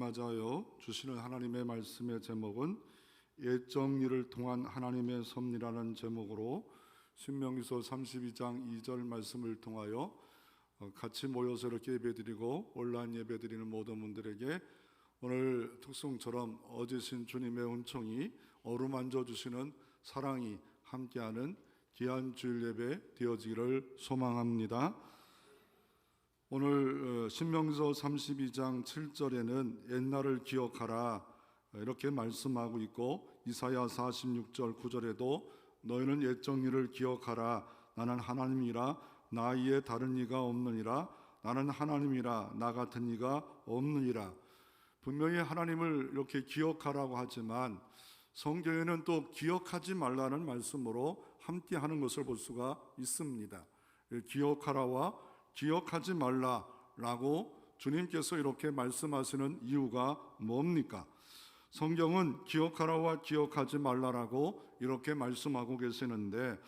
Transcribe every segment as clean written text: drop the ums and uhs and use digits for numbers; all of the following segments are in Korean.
맞아요. 주시는 하나님의 말씀의 제목은 옛 정리를 통한 하나님의 섭리라는 제목으로 신명기서 32장 2절 말씀을 통하여 같이 모여서 이렇게 예배드리고 온라인 예배드리는 모든 분들에게 오늘 특송처럼 어제신 주님의 은총이 어루만져 주시는 사랑이 함께하는 귀한 주일 예배 되어지기를 소망합니다. 오늘 신명기서 32장 7절에는 옛날을 기억하라 이렇게 말씀하고 있고, 이사야 46절 9절에도 너희는 옛 정리를 기억하라. 나는 하나님이라 나 이에 다른 이가 없느니라. 나는 하나님이라 나 같은 이가 없느니라. 분명히 하나님을 이렇게 기억하라고 하지만 성경에는 또 기억하지 말라는 말씀으로 함께 하는 것을 볼 수가 있습니다. 기억하라와 기억하지 말라라고 주님께서 이렇게 말씀하시는 이유가 뭡니까? 성경은 기억하라와 기억하지 말라라고 이렇게 말씀하고 계시는데,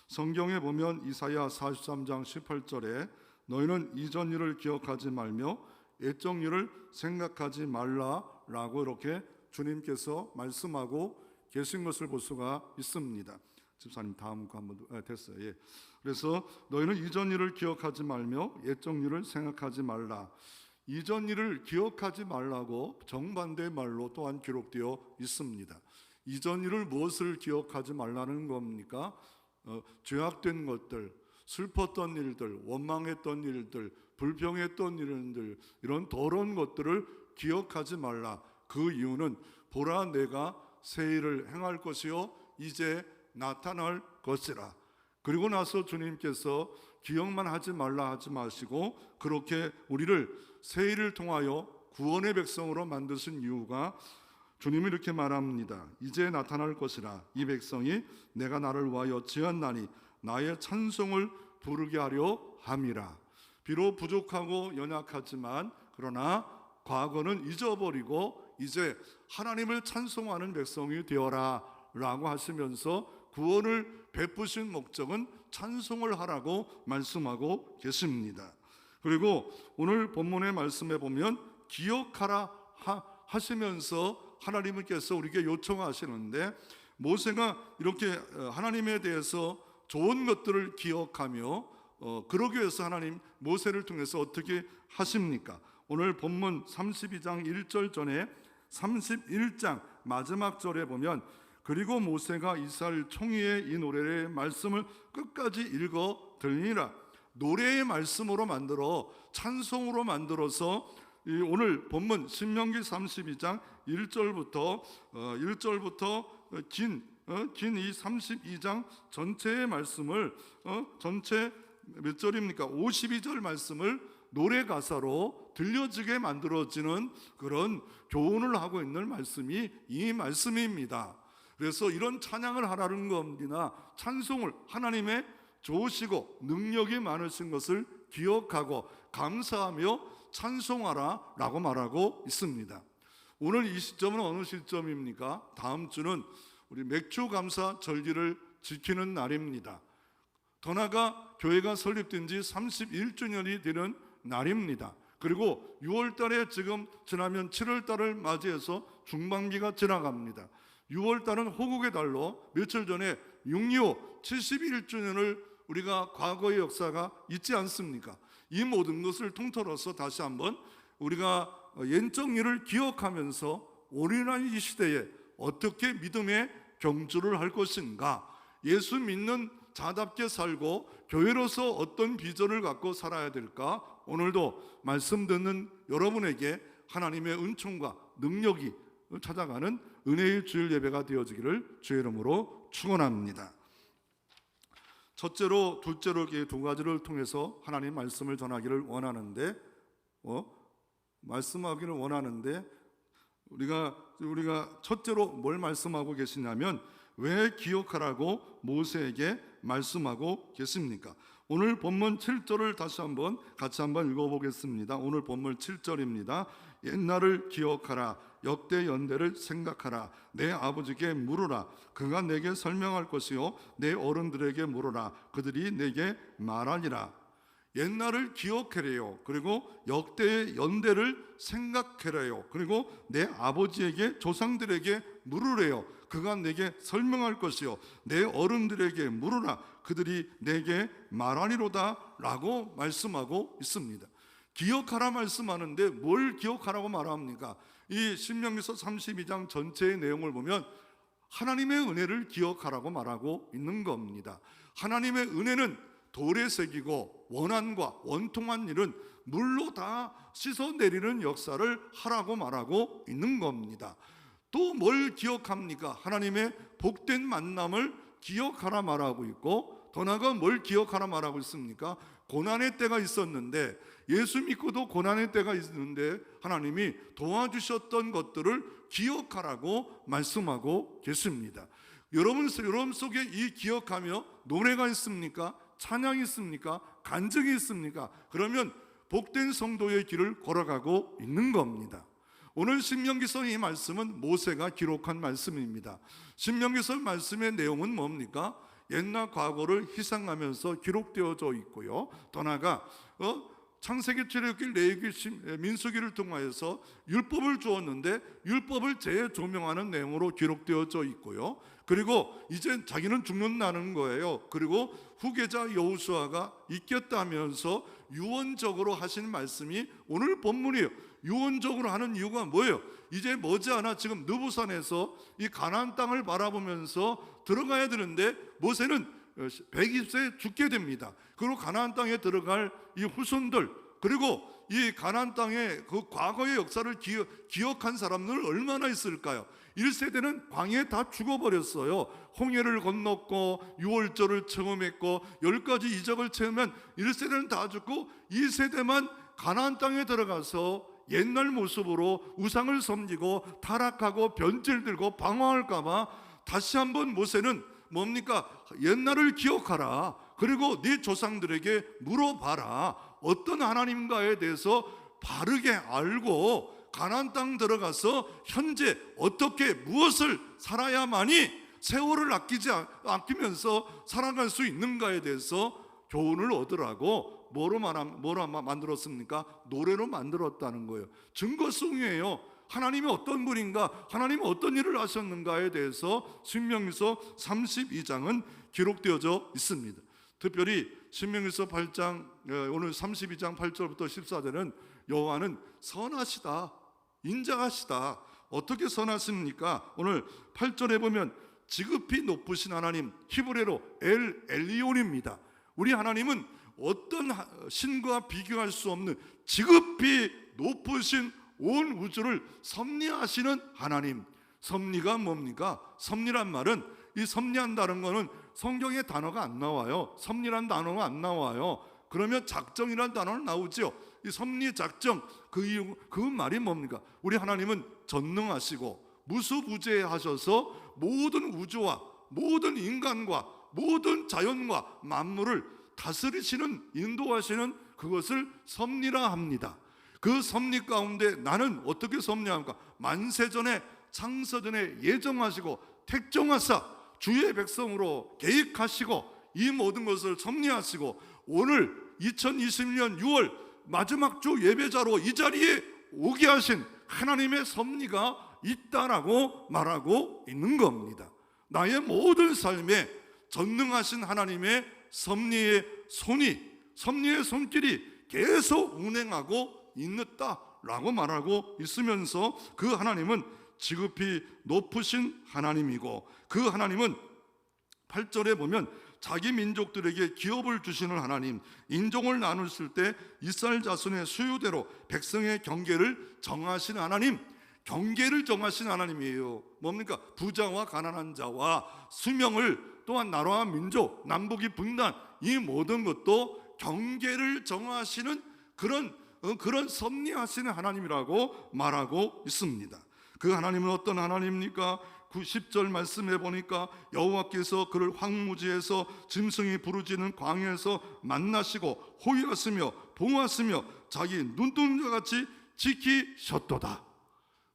성경에 보면 이사야 43장 18절에 너희는 이전 일을 기억하지 말며 옛적 일을 생각하지 말라라고 이렇게 주님께서 말씀하고 계신 것을 볼 수가 있습니다. 집사님 다음 거 한번 됐어요. 예. 그래서 너희는 이전 일을 기억하지 말며 옛적 일을 생각하지 말라. 이전 일을 기억하지 말라고 정반대의 말로 또한 기록되어 있습니다. 이전 일을 무엇을 기억하지 말라는 겁니까? 죄악된 것들, 슬펐던 일들, 원망했던 일들, 불평했던 일들, 이런 더러운 것들을 기억하지 말라. 그 이유는 보라 내가 새 일을 행할 것이요 이제 나타날 것이라. 그리고 나서 주님께서 기억만 하지 말라 하지 마시고 그렇게 우리를 새 일을 통하여 구원의 백성으로 만드신 이유가, 주님이 이렇게 말합니다. 이제 나타날 것이라. 이 백성이 내가 나를 위하여 지었나니 나의 찬송을 부르게 하려 함이라. 비록 부족하고 연약하지만 그러나 과거는 잊어버리고 이제 하나님을 찬송하는 백성이 되어라 라고 하시면서 구원을 베푸신 목적은 찬송을 하라고 말씀하고 계십니다. 그리고 오늘 본문의 말씀에 보면 기억하라 하시면서 하나님께서 우리에게 요청하시는데, 모세가 이렇게 하나님에 대해서 좋은 것들을 기억하며 그러기 위해서 하나님 모세를 통해서 어떻게 하십니까? 오늘 본문 32장 1절 전에 31장 마지막 절에 보면, 그리고 모세가 이스라엘 총회에 이 노래의 말씀을 끝까지 읽어 들으니라. 노래의 말씀으로 만들어 찬송으로 만들어서 오늘 본문 신명기 32장 1절부터 긴 이 32장 전체의 말씀을 전체 몇 절입니까? 52절 말씀을 노래 가사로 들려지게 만들어지는 그런 교훈을 하고 있는 말씀이 이 말씀입니다. 그래서 이런 찬양을 하라는 겁니다. 찬송을, 하나님의 좋으시고 능력이 많으신 것을 기억하고 감사하며 찬송하라 라고 말하고 있습니다. 오늘 이 시점은 어느 시점입니까? 다음 주는 우리 맥주감사 절기를 지키는 날입니다. 더 나아가 교회가 설립된 지 31주년이 되는 날입니다. 그리고 6월 달에 지금 지나면 7월 달을 맞이해서 중반기가 지나갑니다. 6월 달은 호국의 달로 며칠 전에 6.25 71주년을 우리가 과거의 역사가 있지 않습니까? 이 모든 것을 통틀어서 다시 한번 우리가 옛적 일을 기억하면서 우리는 이 시대에 어떻게 믿음의 경주를 할 것인가, 예수 믿는 자답게 살고 교회로서 어떤 비전을 갖고 살아야 될까, 오늘도 말씀 듣는 여러분에게 하나님의 은총과 능력이 찾아가는 은혜의 주일 예배가 되어지기를 주의 이름으로 축원합니다. 첫째로, 둘째로 이 두 가지를 통해서 하나님 말씀을 전하기를 원하는데, 말씀하기를 원하는데 우리가 첫째로 뭘 말씀하고 계시냐면, 왜 기억하라고 모세에게 말씀하고 계십니까? 오늘 본문 7절을 같이 한번 읽어보겠습니다. 오늘 본문 7절입니다. 옛날을 기억하라. 역대 연대를 생각하라. 내 아버지께 물으라. 그가 내게 설명할 것이요 내 어른들에게 물으라. 그들이 내게 말하니라. 옛날을 기억해래요. 그리고 역대의 연대를 생각해래요. 그리고 내 아버지에게, 조상들에게 물으래요. 그가 내게 설명할 것이요, 내 어른들에게 물으라, 그들이 내게 말하리로다 라고 말씀하고 있습니다. 기억하라 말씀하는데 뭘 기억하라고 말합니까? 이 신명기서 32장 전체의 내용을 보면 하나님의 은혜를 기억하라고 말하고 있는 겁니다. 하나님의 은혜는 돌에 새기고 원한과 원통한 일은 물로 다 씻어내리는 역사를 하라고 말하고 있는 겁니다. 또 뭘 기억합니까? 하나님의 복된 만남을 기억하라 말하고 있고, 더 나아가 뭘 기억하라 말하고 있습니까? 고난의 때가 있었는데, 예수 믿고도 고난의 때가 있는데 하나님이 도와주셨던 것들을 기억하라고 말씀하고 계십니다. 여러분 속에 이 기억하며 노래가 있습니까? 찬양이 있습니까? 간증이 있습니까? 그러면 복된 성도의 길을 걸어가고 있는 겁니다. 오늘 신명기서 이 말씀은 모세가 기록한 말씀입니다. 신명기서 말씀의 내용은 뭡니까? 옛날 과거를 희생하면서 기록되어져 있고요. 더 나아가 창세기, 출애굽기, 레위기, 민수기를 통하여서 율법을 주었는데 율법을 재조명하는 내용으로 기록되어져 있고요. 그리고 이제 자기는 죽는다는 거예요. 그리고 후계자 여호수아가 이겼다면서 유언적으로 하신 말씀이 오늘 본문이에요. 유언적으로 하는 이유가 뭐예요? 이제 머지않아 지금 느부산에서 이 가나안 땅을 바라보면서 들어가야 되는데 모세는 120세에 죽게 됩니다. 그리고 가나안 땅에 들어갈 이 후손들, 그리고 이 가나안 땅의 그 과거의 역사를 기억한 사람들은 얼마나 있을까요? 1세대는 광야에 다 죽어버렸어요. 홍해를 건넜고 유월절을 체험했고 10가지 이적을 체험한 1세대는 다 죽고 2세대만 가나안 땅에 들어가서 옛날 모습으로 우상을 섬기고 타락하고 변질들고 방황할까봐 다시 한번 모세는 뭡니까? 옛날을 기억하라. 그리고 네 조상들에게 물어봐라. 어떤 하나님가에 대해서 바르게 알고 가나안 땅 들어가서 현재 어떻게 무엇을 살아야만이 세월을 아끼면서 살아갈 수 있는가에 대해서 교훈을 얻으라고 뭐로 만들었습니까? 노래로 만들었다는 거예요. 증거송이에요. 하나님이 어떤 분인가, 하나님이 어떤 일을 하셨는가에 대해서 신명기서 32장은 기록되어져 있습니다. 특별히 신명기서 8장 오늘 32장 8절부터 14절은 여호와는 선하시다, 인자하시다. 어떻게 선하십니까? 오늘 8절에 보면 지극히 높으신 하나님, 히브리어로 엘리온입니다. 우리 하나님은 어떤 신과 비교할 수 없는 지극히 높으신 온 우주를 섭리하시는 하나님. 섭리가 뭡니까? 섭리란 말은, 이 섭리한다는 거는 성경에 단어가 안 나와요. 섭리란 단어가 안 나와요. 그러면 작정이란 단어는 나오죠. 이 섭리, 작정, 그 말이 뭡니까? 우리 하나님은 전능하시고 무수부재하셔서 모든 우주와 모든 인간과 모든 자연과 만물을 다스리시는, 인도하시는 그것을 섭리라 합니다. 그 섭리 가운데 나는 어떻게 섭리합니까? 만세전에 창세전에 예정하시고 택정하사 주의 백성으로 계획하시고 이 모든 것을 섭리하시고 오늘 2020년 6월 마지막 주 예배자로 이 자리에 오게 하신 하나님의 섭리가 있다라고 말하고 있는 겁니다. 나의 모든 삶에 전능하신 하나님의 섭리의 손길이 계속 운행하고 있다라고 말하고 있으면서 그 하나님은 지극히 높으신 하나님이고, 그 하나님은 8절에 보면 자기 민족들에게 기업을 주시는 하나님, 인종을 나누실 때 이스라엘 자손의 수요대로 백성의 경계를 정하신 하나님, 경계를 정하신 하나님이에요. 뭡니까? 부자와 가난한 자와 수명을, 또한 나라와 민족, 남북이 분단, 이 모든 것도 경계를 정하시는 그런 섭리하시는 하나님이라고 말하고 있습니다. 그 하나님은 어떤 하나님입니까? 10절 말씀해 보니까 여호와께서 그를 황무지에서 짐승이 부르짖는 광야에서 만나시고 호위하시며 보호하시며 자기 눈동자같이 지키셨도다.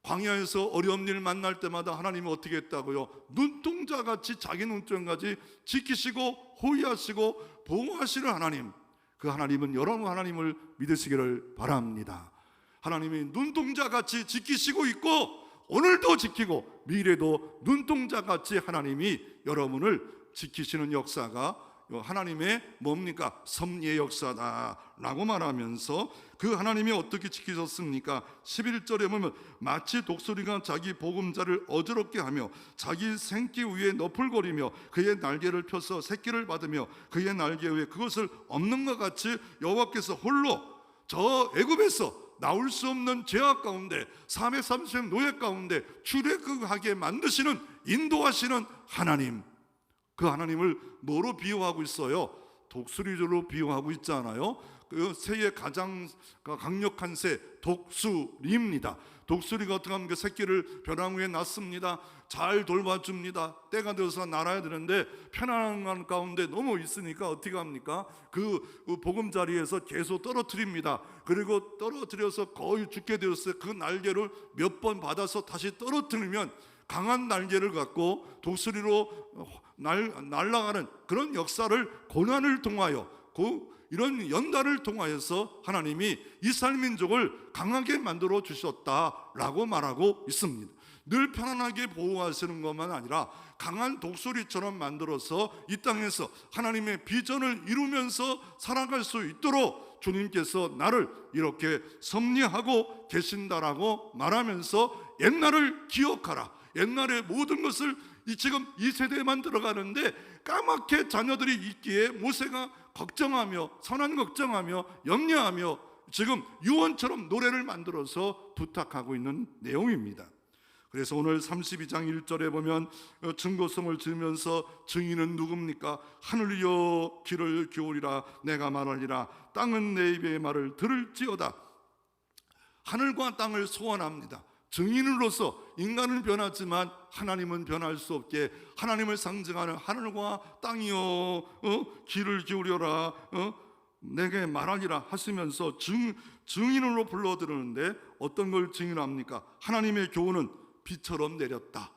광야에서 어려운 일 만날 때마다 하나님이 어떻게 했다고요? 눈동자같이 자기 눈동자같이 지키시고 호위하시고 보호하시는 하나님. 그 하나님은 여러분 하나님을 믿으시기를 바랍니다. 하나님이 눈동자같이 지키시고 있고 오늘도 지키고 미래도 눈동자같이 하나님이 여러분을 지키시는 역사가 하나님의 뭡니까? 섭리의 역사다라고 말하면서 그 하나님이 어떻게 지키셨습니까? 11절에 보면 마치 독수리가 자기 보금자를 어지럽게 하며 자기 생기 위에 너풀거리며 그의 날개를 펴서 새끼를 받으며 그의 날개 위에 그것을 엎는 것 같이 여호와께서 홀로 저 애굽에서 나올 수 없는 죄악 가운데 430 노예 가운데 출애굽하게 만드시는 인도하시는 하나님, 그 하나님을 뭐로 비유하고 있어요? 독수리로 비유하고 있잖아요. 그 새의 가장 강력한 새 독수리입니다. 독수리가 어떻게 하면 그 새끼를 벼랑 위에 놨습니다. 잘 돌봐줍니다. 때가 되어서 날아야 되는데 편안한 가운데 너무 있으니까 어떻게 합니까? 그 보금자리에서 계속 떨어뜨립니다. 그리고 떨어뜨려서 거의 죽게 되었어요. 그 날개를 몇 번 받아서 다시 떨어뜨리면 강한 날개를 갖고 독수리로 날아가는 그런 역사를 고난을 통하여 이런 연단을 통하여서 하나님이 이스라엘 민족을 강하게 만들어 주셨다라고 말하고 있습니다. 늘 편안하게 보호하시는 것만 아니라 강한 독수리처럼 만들어서 이 땅에서 하나님의 비전을 이루면서 살아갈 수 있도록 주님께서 나를 이렇게 섭리하고 계신다라고 말하면서 옛날을 기억하라. 옛날의 모든 것을 지금 이 세대에만 들어가는데 까맣게 자녀들이 있기에 모세가 걱정하며 선한 걱정하며 염려하며 지금 유언처럼 노래를 만들어서 부탁하고 있는 내용입니다. 그래서 오늘 32장 1절에 보면 증거성을 지으면서 증인은 누굽니까? 하늘이여 귀를 기울이라 내가 말하리라 땅은 내 입의 말을 들을지어다. 하늘과 땅을 소원합니다. 증인으로서 인간은 변하지만 하나님은 변할 수 없게 하나님을 상징하는 하늘과 땅이여 귀를 기울여라 내게 말하리라 하시면서 증인으로 불러들으는데 어떤 걸 증인합니까? 하나님의 교훈은 비처럼 내렸다.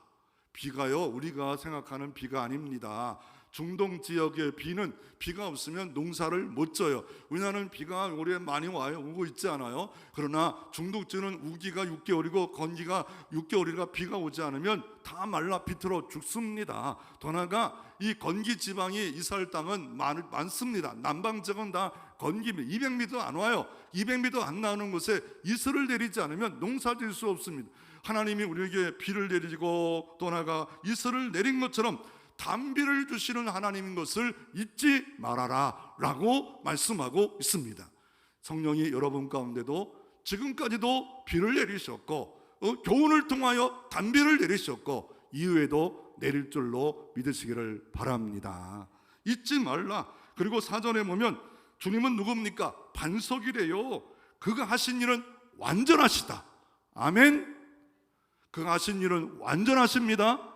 비가요 우리가 생각하는 비가 아닙니다. 중동 지역의 비는 비가 없으면 농사를 못 져요. 우리나라는 비가 올해 많이 와요. 오고 있지 않아요? 그러나 중동 지역은 우기가 6개월이고 건기가 6개월이라 비가 오지 않으면 다 말라 비틀어 죽습니다. 더 나아가 이 건기 지방이 이스라엘 땅은 많습니다. 남방 지역은 다 건기입니다. 200미터 안 와요. 200미터 안 나오는 곳에 이슬을 내리지 않으면 농사 질 수 없습니다. 하나님이 우리에게 비를 내리고 또 나아가 이슬을 내린 것처럼 단비를 주시는 하나님인 것을 잊지 말아라 라고 말씀하고 있습니다. 성령이 여러분 가운데도 지금까지도 비를 내리셨고 교훈을 통하여 단비를 내리셨고 이후에도 내릴 줄로 믿으시기를 바랍니다. 잊지 말라. 그리고 사전에 보면 주님은 누굽니까? 반석이래요. 그가 하신 일은 완전하시다. 아멘. 그가 하신 일은 완전하십니다.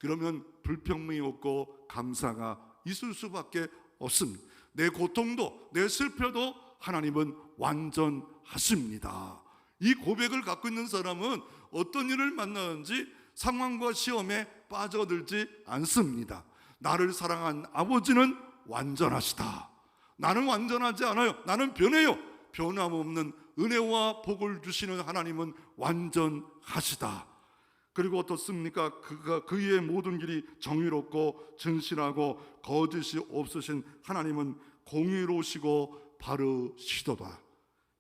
그러면 불평이 없고 감사가 있을 수밖에 없습니다. 내 고통도 내 슬퍼도 하나님은 완전하십니다. 이 고백을 갖고 있는 사람은 어떤 일을 만나든지 상황과 시험에 빠져들지 않습니다. 나를 사랑한 아버지는 완전하시다. 나는 완전하지 않아요. 나는 변해요. 변함없는 은혜와 복을 주시는 하나님은 완전하시다. 그리고 어떻습니까? 그의 모든 길이 정의롭고 진실하고 거짓이 없으신 하나님은 공의로우시고 바르시도다.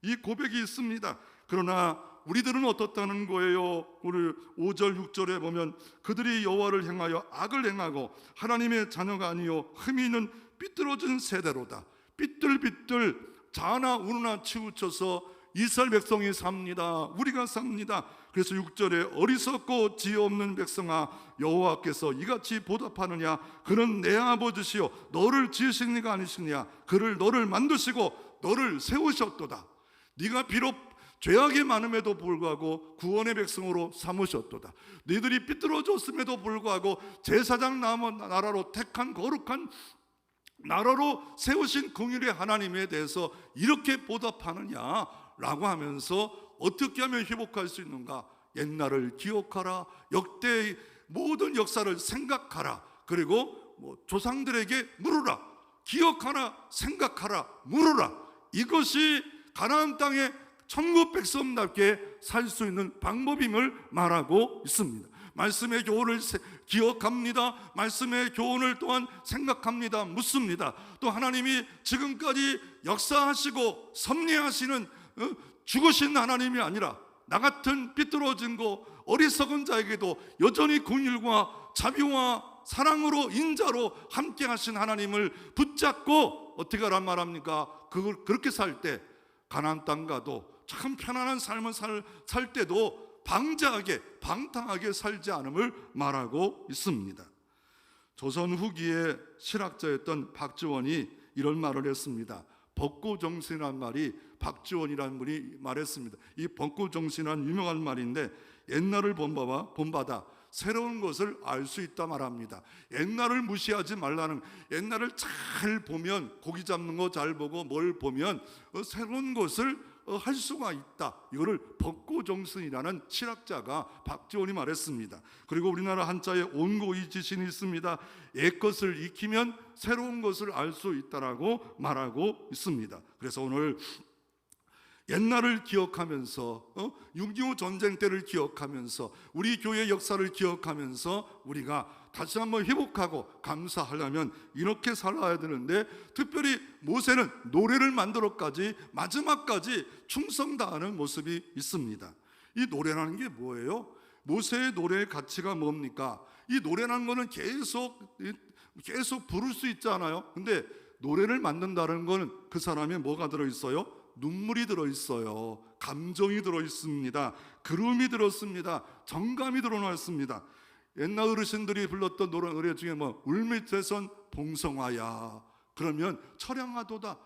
이 고백이 있습니다. 그러나 우리들은 어떻다는 거예요? 우리 5절 6절에 보면 그들이 여호와를 향하여 악을 행하고 하나님의 자녀가 아니요 흠이 있는 삐뚤어진 세대로다. 삐뚤삐뚤 자나 우나 치우쳐서 이스라엘 백성이 삽니다. 우리가 삽니다. 그래서 6절에 어리석고 지혜 없는 백성아 여호와께서 이같이 보답하느냐? 그는 내 아버지시요 너를 지으신 이가 아니시냐? 그를 너를 만드시고 너를 세우셨도다. 네가 비록 죄악이 많음에도 불구하고 구원의 백성으로 삼으셨도다. 너희들이 삐뚤어졌음에도 불구하고 제사장 나라로 택한 거룩한 나라로 세우신 긍휼의 하나님에 대해서 이렇게 보답하느냐라고 하면서 어떻게 하면 회복할 수 있는가? 옛날을 기억하라. 역대의 모든 역사를 생각하라. 그리고 조상들에게 물으라. 기억하라, 생각하라, 물으라. 이것이 가나안 땅의 천국 백성답게 살 수 있는 방법임을 말하고 있습니다. 말씀의 교훈을 기억합니다. 말씀의 교훈을 또한 생각합니다. 묻습니다. 또 하나님이 지금까지 역사하시고 섭리하시는 죽으신 하나님이 아니라 나 같은 삐뚤어진 거 어리석은 자에게도 여전히 긍휼과 자비와 사랑으로 인자로 함께 하신 하나님을 붙잡고 어떻게 하란 말합니까? 그렇게 살 때 가나안 땅 가도 참 편안한 삶을 살 때도 방탕하게 살지 않음을 말하고 있습니다. 조선 후기의 실학자였던 박지원이 이런 말을 했습니다. 벚꽃정신이라는 말이 박지원이라는 분이 말했습니다. 이 벚꽃정신이라는 유명한 말인데 옛날을 본받아 새로운 것을 알 수 있다 말합니다. 옛날을 무시하지 말라는, 옛날을 잘 보면, 고기 잡는 거 잘 보고 뭘 보면 새로운 것을 할 수가 있다. 이거를 벚꽃정신이라는 실학자가 박지원이 말했습니다. 그리고 우리나라 한자에 온고이 지신이 있습니다. 옛것을 익히면 새로운 것을 알 수 있다라고 말하고 있습니다. 그래서 오늘 옛날을 기억하면서 6.25 전쟁 때를 기억하면서 우리 교회 역사를 기억하면서 우리가 다시 한번 회복하고 감사하려면 이렇게 살아야 되는데, 특별히 모세는 노래를 만들어까지 마지막까지 충성 다하는 모습이 있습니다. 이 노래라는 게 뭐예요? 모세의 노래의 가치가 뭡니까? 이 노래라는 거는 계속 부를 수 있잖아요. 근데 노래를 만든다는 거는 그 사람에 뭐가 들어있어요? 눈물이 들어있어요. 감정이 들어있습니다. 그름이 들었습니다. 정감이 드러났습니다. 옛날 어르신들이 불렀던 노래 중에 울밑에선 봉성하야, 그러면 처량하도다.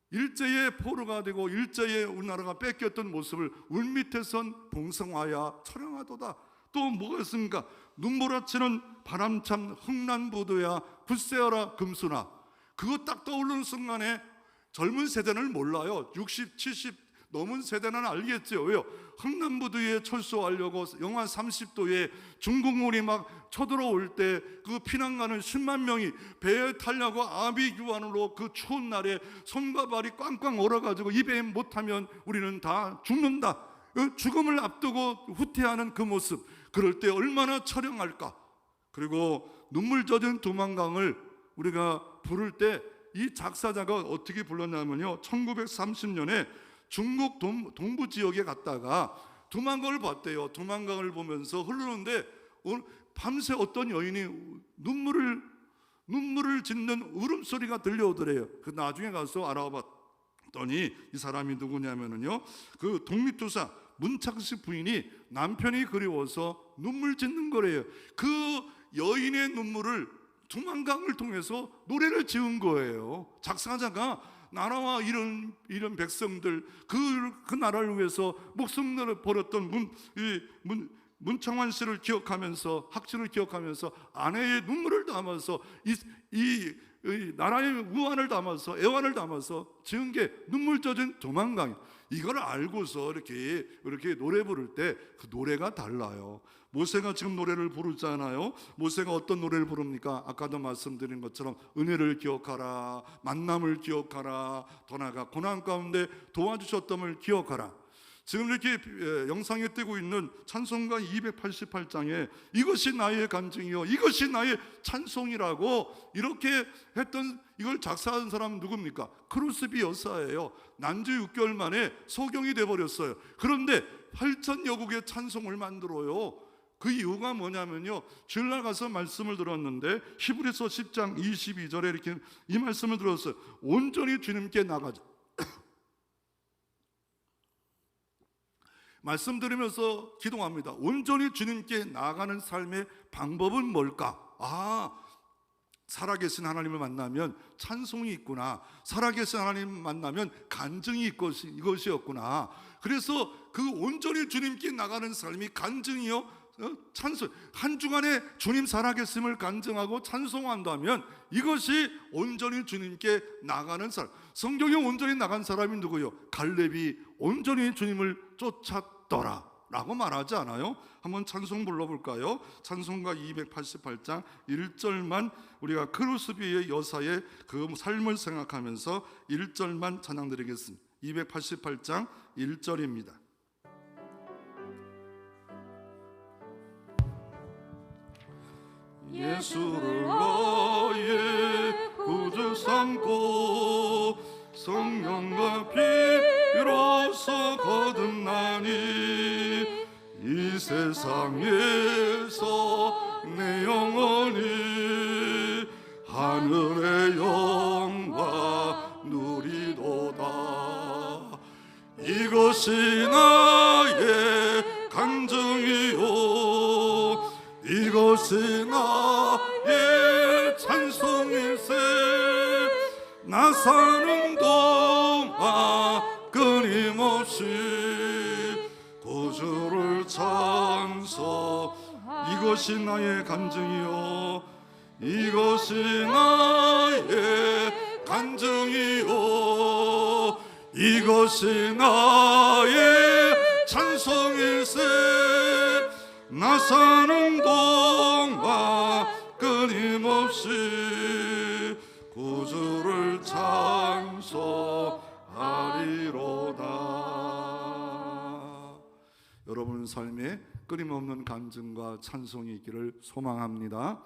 일제의 포로가 되고 일제의 우리나라가 뺏겼던 모습을 울밑에선 봉성하야 처량하도다. 또 뭐가 있습니까? 눈몰아치는 바람참 흥난부도야 굳세어라 금수나. 그거 딱 떠오르는 순간에 젊은 세대는 몰라요. 60, 70 넘은 세대는 알겠죠. 왜요? 흥남부두에 철수하려고 영하 30도에 중국물이 막 쳐들어올 때 그 피난 가는 10만 명이 배에 타려고 아비규환으로 그 추운 날에 손과 발이 꽝꽝 얼어가지고 입에 못하면 우리는 다 죽는다. 죽음을 앞두고 후퇴하는 그 모습, 그럴 때 얼마나 처량할까. 그리고 눈물 젖은 두만강을 우리가 부를 때 이 작사자가 어떻게 불렀냐면요, 1930년에 중국 동부 지역에 갔다가 두만강을 봤대요. 두만강을 보면서 흐르는데 밤새 어떤 여인이 눈물을 짓는 울음소리가 들려오더래요. 그 나중에 가서 알아봤더니 이 사람이 누구냐면요, 그 독립투사 문창식 부인이 남편이 그리워서 눈물 짓는 거래요. 그 여인의 눈물을 두만강을 통해서 노래를 지은 거예요. 작사자가 나라와 이런 백성들, 그 나라를 위해서 목숨을 버렸던 문창환 씨를 기억하면서, 학신을 기억하면서 아내의 눈물을 담아서 이 나라의 우환을 담아서, 애환을 담아서 지은 게 눈물 젖은 두만강. 이걸 알고서 이렇게 노래 부를 때 그 노래가 달라요. 모세가 지금 노래를 부르잖아요. 모세가 어떤 노래를 부릅니까? 아까도 말씀드린 것처럼 은혜를 기억하라, 만남을 기억하라, 더 나아가 고난 가운데 도와주셨음을 기억하라. 지금 이렇게 영상에 뜨고 있는 찬송가 288장에 이것이 나의 간증이요, 이것이 나의 찬송이라고 이렇게 했던, 이걸 작사한 사람은 누굽니까? 크루스비 여사예요. 난지 6개월 만에 소경이 돼버렸어요. 그런데 8천여 곡의 찬송을 만들어요. 그 이유가 뭐냐면요, 주일날 가서 말씀을 들었는데 히브리서 10장 22절에 이렇게 이 말씀을 들었어요. 온전히 주님께 나가자. 말씀드리면서 기도합니다. 온전히 주님께 나아가는 삶의 방법은 뭘까? 살아계신 하나님을 만나면 찬송이 있구나. 살아계신 하나님을 만나면 간증이 이것이었구나. 그래서 그 온전히 주님께 나가는 삶이 간증이요, 찬송. 한 주간에 주님 살아계심을 간증하고 찬송한다면 이것이 온전히 주님께 나가는 삶. 성경에 온전히 나간 사람이 누구요? 갈렙이 온전히 주님을 쫓았더라. 라고 말하지 않아요. 한번 찬송 불러볼까요? 찬송가 288장 1절만 우리가 크루스비의 여사의 그 삶을 생각하면서 1절만 찬양 드리겠습니다. 288장 1절입니다. 예수를 나의 구주 삼고 성령과 피로서 거듭나니 이 세상에서 내 영혼이 하늘의 영광 누리도다. 이것이 나의 간증이요 이것이 나의 찬송일세. 나 사는 동안 끊임없이 구주를 찬송. 이것이 나의 간증이요 이것이 나의 간증이요 이것이 나의 찬송일세. 나 사는 동안 끊임없이 구주를 찬송하리로다. 여러분 삶에 끊임없는 간증과 찬송이 있기를 소망합니다.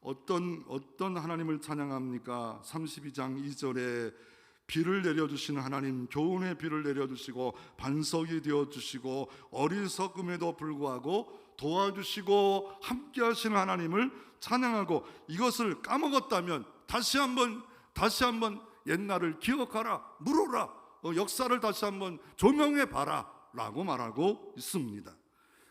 어떤 하나님을 찬양합니까? 32장 2절에 비를 내려주시는 하나님, 교훈의 비를 내려주시고 반석이 되어주시고 어리석음에도 불구하고 도와주시고 함께하시는 하나님을 찬양하고, 이것을 까먹었다면 다시 한번 옛날을 기억하라, 물어라, 역사를 다시 한번 조명해봐라 라고 말하고 있습니다.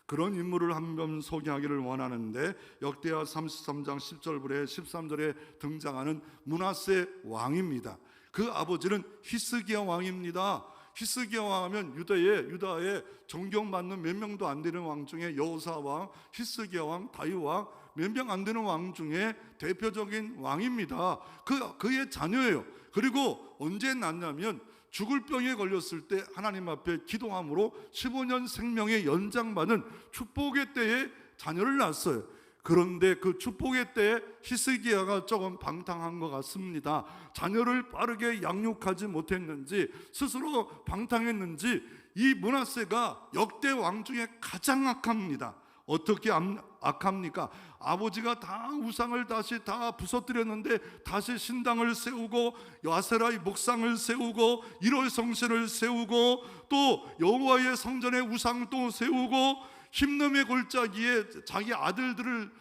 그런 인물을 한번 소개하기를 원하는데, 역대하 33장 10절부터 13절에 등장하는 므낫세 왕입니다. 그 아버지는 히스기야 왕입니다. 히스기야 왕하면 유다에 존경받는 몇 명도 안 되는 왕 중에 여호사 왕, 히스기야 왕, 다윗 왕, 몇 명 안 되는 왕 중에 대표적인 왕입니다. 그의 자녀예요. 그리고 언제 낳냐면 죽을 병에 걸렸을 때 하나님 앞에 기도함으로 15년 생명의 연장받은 축복의 때에 자녀를 낳았어요. 그런데 그 축복의 때에 히스기야가 조금 방탕한 것 같습니다. 자녀를 빠르게 양육하지 못했는지, 스스로 방탕했는지 이 므낫세가 역대 왕 중에 가장 악합니다. 어떻게 악합니까? 아버지가 다 우상을 다시 다 부서뜨렸는데 다시 신당을 세우고 아세라의 목상을 세우고 1월 성신을 세우고 또 여호와의 성전에 우상도 세우고 흰놈의 골짜기에 자기 아들들을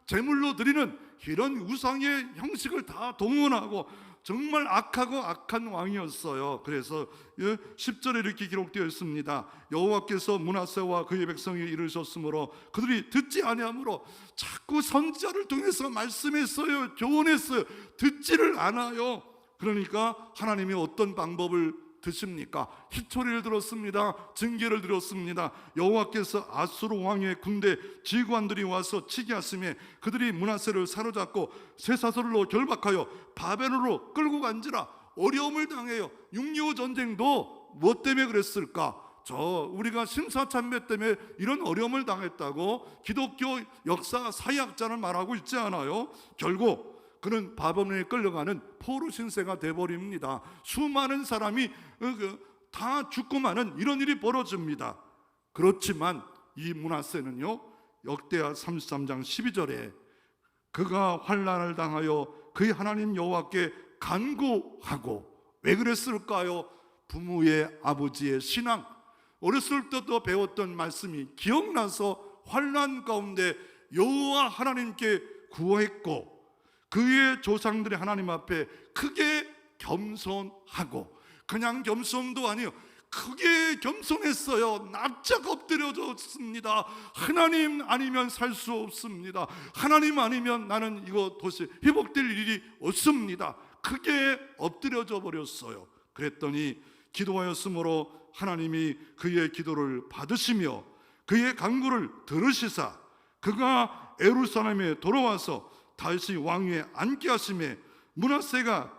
제물로 드리는 이런 우상의 형식을 다 동원하고 정말 악한 왕이었어요. 그래서 10절에 이렇게 기록되어 있습니다. 여호와께서 므낫세와 그의 백성에 이르셨으므로 그들이 듣지 아니하므로, 자꾸 선지자를 통해서 말씀했어요, 교훈했어요. 듣지를 않아요. 그러니까 하나님이 어떤 방법을 드십니까? 희초리를 들었습니다. 징계를 들었습니다. 여호와께서 아수르 왕의 군대 지휘관들이 와서 치게 하심에 그들이 므낫세를 사로잡고 쇠사슬로 결박하여 바벨론으로 끌고 간지라. 어려움을 당해요. 6.25 전쟁도 무엇 때문에 그랬을까? 우리가 심사참배 때문에 이런 어려움을 당했다고 기독교 역사 사회학자는 말하고 있지 않아요? 결국 그는 바벨론에 끌려가는 포로 신세가 돼버립니다. 수많은 사람이 다 죽고 마는 이런 일이 벌어집니다. 그렇지만 이 므낫세는요, 역대하 33장 12절에 그가 환난을 당하여 그의 하나님 여호와께 간구하고, 왜 그랬을까요? 부모의 아버지의 신앙, 어렸을 때도 배웠던 말씀이 기억나서 환난 가운데 여호와 하나님께 구했고, 그의 조상들이 하나님 앞에 크게 겸손하고, 그냥 겸손도 아니요, 크게 겸손했어요. 납작 엎드려졌습니다. 하나님 아니면 살 수 없습니다. 하나님 아니면 나는 이거 도대체 회복될 일이 없습니다. 크게 엎드려져 버렸어요. 그랬더니 기도하였으므로 하나님이 그의 기도를 받으시며 그의 간구를 들으시사 그가 예루살렘에 돌아와서 다시 왕위에 앉게 하심에 므낫세가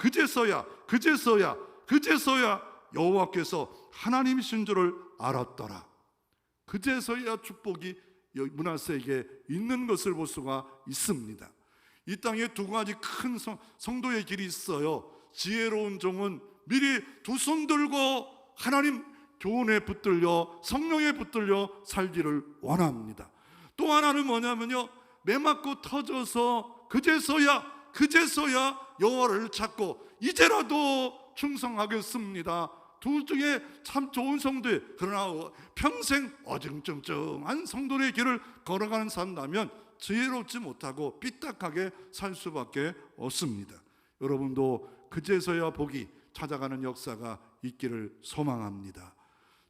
그제서야 여호와께서 하나님이신 줄을 알았더라. 그제서야 축복이 므낫세에게 있는 것을 볼 수가 있습니다. 이 땅에 두 가지 큰 성도의 길이 있어요. 지혜로운 종은 미리 두 손 들고 하나님 교훈에 붙들려 성령에 붙들려 살기를 원합니다. 또 하나는 뭐냐면요, 매맞고 터져서 그제서야 여호와를 찾고 이제라도 충성하겠습니다. 둘 중에 참 좋은 성도에, 그러나 평생 어증쩡쩡한 성도의 길을 걸어가는 산다면 지혜롭지 못하고 삐딱하게 살 수밖에 없습니다. 여러분도 그제서야 복이 찾아가는 역사가 있기를 소망합니다.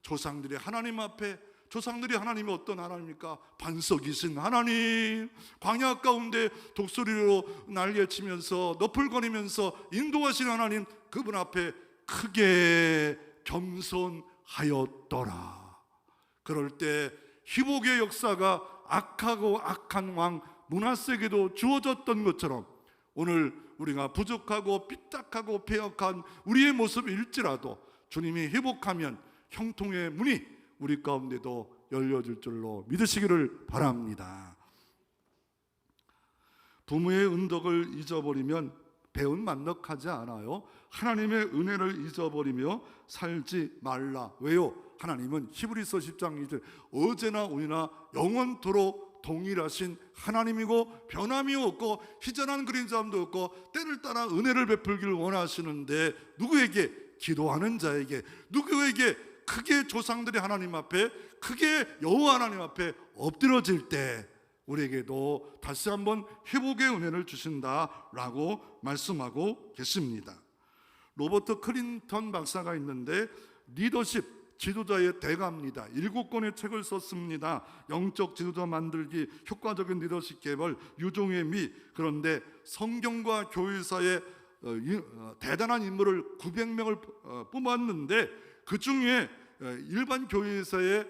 조상들이 하나님이 어떤 하나님입니까? 반석이신 하나님, 광야 가운데 독수리로 날개치면서 너풀거리면서 인도하신 하나님, 그분 앞에 크게 겸손하였더라. 그럴 때 희복의 역사가 악하고 악한 왕 므낫세에게도 주어졌던 것처럼 오늘 우리가 부족하고 삐딱하고 패역한 우리의 모습일지라도 주님이 회복하면 형통의 문이 우리 가운데도 열려질 줄로 믿으시기를 바랍니다. 부모의 은덕을 잊어버리면 배은 만덕하지 않아요. 하나님의 은혜를 잊어버리며 살지 말라. 왜요? 하나님은 히브리서 10장 2절 어제나 오늘나 영원토록 동일하신 하나님이고 변함이 없고 희전한 그림자도 없고 때를 따라 은혜를 베풀기를 원하시는데 누구에게? 기도하는 자에게. 누구에게? 크게 조상들이 하나님 앞에, 크게 여호와 하나님 앞에 엎드러질 때 우리에게도 다시 한번 회복의 은혜를 주신다라고 말씀하고 계십니다. 로버트 클린턴 박사가 있는데 리더십, 지도자의 대가입니다. 7권의 책을 썼습니다. 영적 지도자 만들기, 효과적인 리더십 개발, 유종의 미. 그런데 성경과 교회사의 대단한 인물을 900명을 뽑았는데 그 중에 일반 교회사에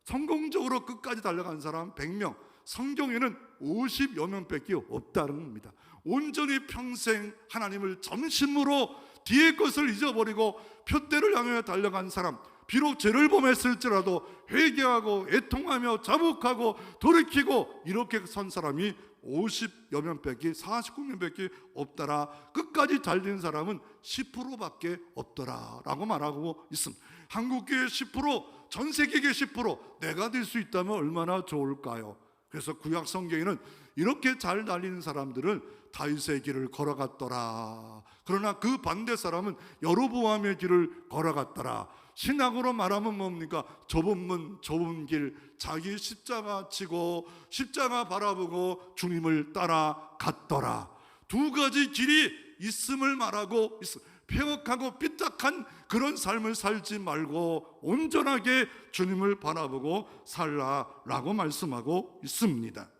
성공적으로 끝까지 달려간 사람 100명, 성경에는 50여 명밖에 없다는 겁니다. 온전히 평생 하나님을 전심으로 뒤의 것을 잊어버리고 표대를 향해 달려간 사람, 비록 죄를 범했을지라도 회개하고 애통하며 자복하고 돌이키고 이렇게 선 사람이 50여 명밖에, 49명밖에 없더라. 끝까지 달린 사람은 10%밖에 없더라 라고 말하고 있습니다. 한국교회 10%, 전 세계계 10%, 내가 될 수 있다면 얼마나 좋을까요? 그래서 구약 성경에는 이렇게 잘 달리는 사람들은 다윗의 길을 걸어갔더라. 그러나 그 반대 사람은 여로보암의 길을 걸어갔더라. 신학으로 말하면 뭡니까? 좁은 문, 좁은 길, 자기 십자가 지고 십자가 바라보고 주님을 따라갔더라. 두 가지 길이 있음을 말하고 폐역하고 삐딱한 그런 삶을 살지 말고 온전하게 주님을 바라보고 살라라고 말씀하고 있습니다.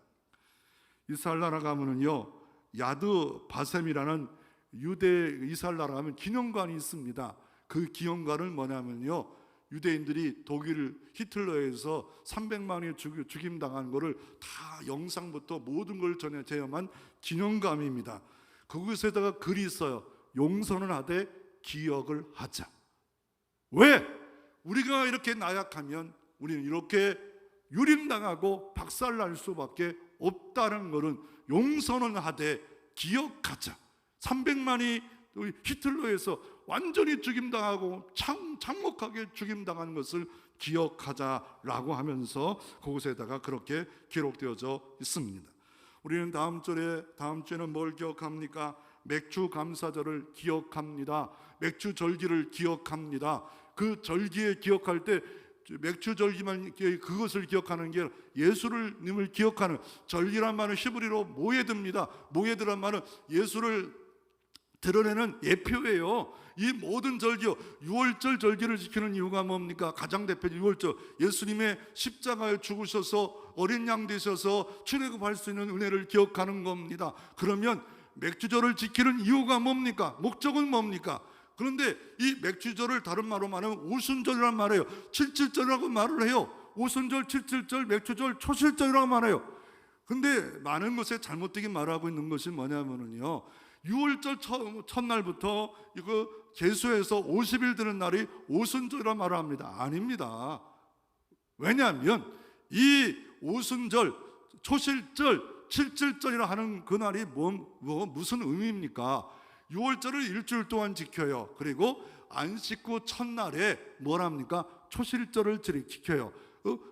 이스라엘 나라 가면은요, 야드 바셈이라는 유대 이스라엘 나라 가면 기념관이 있습니다. 그 기념관은 뭐냐면요, 유대인들이 독일 히틀러에서 300만이 죽임당한 거를 다 영상부터 모든 걸 제염한 기념관입니다. 그곳에다가 글이 있어요. 용서는 하되 기억을 하자. 왜? 우리가 이렇게 나약하면 우리는 이렇게 유림당하고 박살날 수밖에 없다는 것은 용서는 하되 기억하자. 300만이 히틀러에서 완전히 죽임당하고 참혹하게 죽임당한 것을 기억하자라고 하면서 그곳에다가 그렇게 기록되어져 있습니다. 우리는 다음 주에는 뭘 기억합니까? 맥주 감사절을 기억합니다. 맥주 절기를 기억합니다. 그 절기에 기억할 때 맥주 절기만 그것을 기억하는 게 예수님을 기억하는, 절기란 말은 히브리로 모에드입니다. 모에드란 말은 예수를 드러내는 예표예요. 이 모든 절기요, 6월절 절기를 지키는 이유가 뭡니까? 가장 대표적인 6월절, 예수님의 십자가에 죽으셔서 어린 양 되셔서 출애굽할 수 있는 은혜를 기억하는 겁니다. 그러면 맥주절을 지키는 이유가 뭡니까? 목적은 뭡니까? 그런데 이 맥주절을 다른 말로 말하면 오순절이란 말이에요. 칠칠절이라고 말을 해요. 오순절, 칠칠절, 맥주절, 초실절이라고 말해요. 근데 많은 것에 잘못되게 말하고 있는 것이 뭐냐면요, 6월절 첫날부터 이거 계수해서 50일 되는 날이 오순절이라 말을 합니다. 아닙니다. 왜냐하면 이 오순절, 초실절, 칠칠절이라 하는 그날이 무슨 의미입니까? 6월절을 일주일 동안 지켜요. 그리고 안식 후 첫날에 뭘 합니까? 초실절을 지켜요.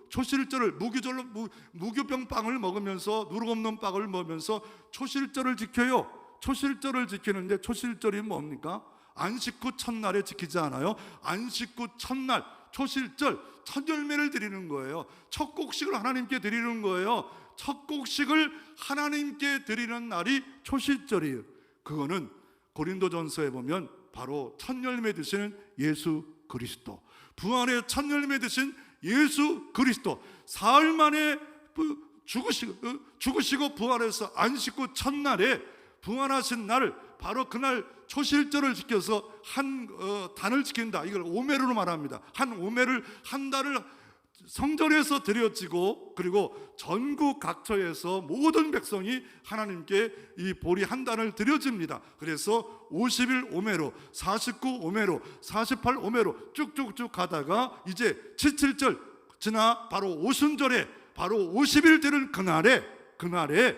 초실절을 무교절로 무교병 빵을 먹으면서 누룩 없는 빵을 먹으면서 초실절을 지켜요. 초실절을 지키는데 초실절이 뭡니까? 안식 후 첫날에 지키지 않아요? 안식 후 첫날 초실절 첫 열매를 드리는 거예요. 첫 곡식을 하나님께 드리는 거예요. 첫 곡식을 하나님께 드리는 날이 초실절이에요. 그거는 고린도전서에 보면 바로 첫 열매 드시는 예수 그리스도, 부활의 첫 열매 드신 예수 그리스도, 사흘 만에 죽으시고 부활해서 안식 후 첫날에 부활하신 날, 바로 그날 초실절을 지켜서 한 단을 지킨다. 이걸 오메르로 말합니다. 한 오메를 한 달을 성전에서 드려지고, 그리고 전국 각처에서 모든 백성이 하나님께 이 보리 한 단을 드려집니다. 그래서 50일 오메로, 49 오메로, 48 오메로 쭉쭉쭉 가다가 이제 칠칠절 지나 바로 오순절에 바로 50일 되는 그날에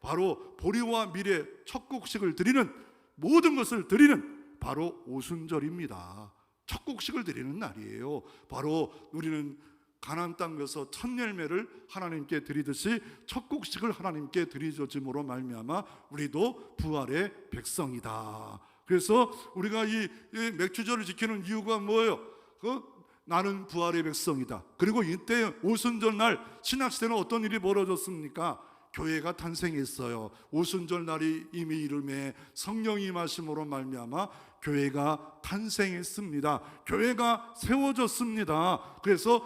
바로 보리와 밀의 첫 곡식을 드리는, 모든 것을 드리는 바로 오순절입니다. 첫 곡식을 드리는 날이에요. 바로 우리는 가나안 땅에서 첫 열매를 하나님께 드리듯이 첫 곡식을 하나님께 드리짐으로 말미암아 우리도 부활의 백성이다. 그래서 우리가 이 맥주절을 지키는 이유가 뭐예요? 나는 부활의 백성이다. 그리고 이때 오순절 날 신약시대는 어떤 일이 벌어졌습니까? 교회가 탄생했어요. 오순절 날이 이미 이름에 성령이 임하심으로 말미암아 교회가 탄생했습니다. 교회가 세워졌습니다. 그래서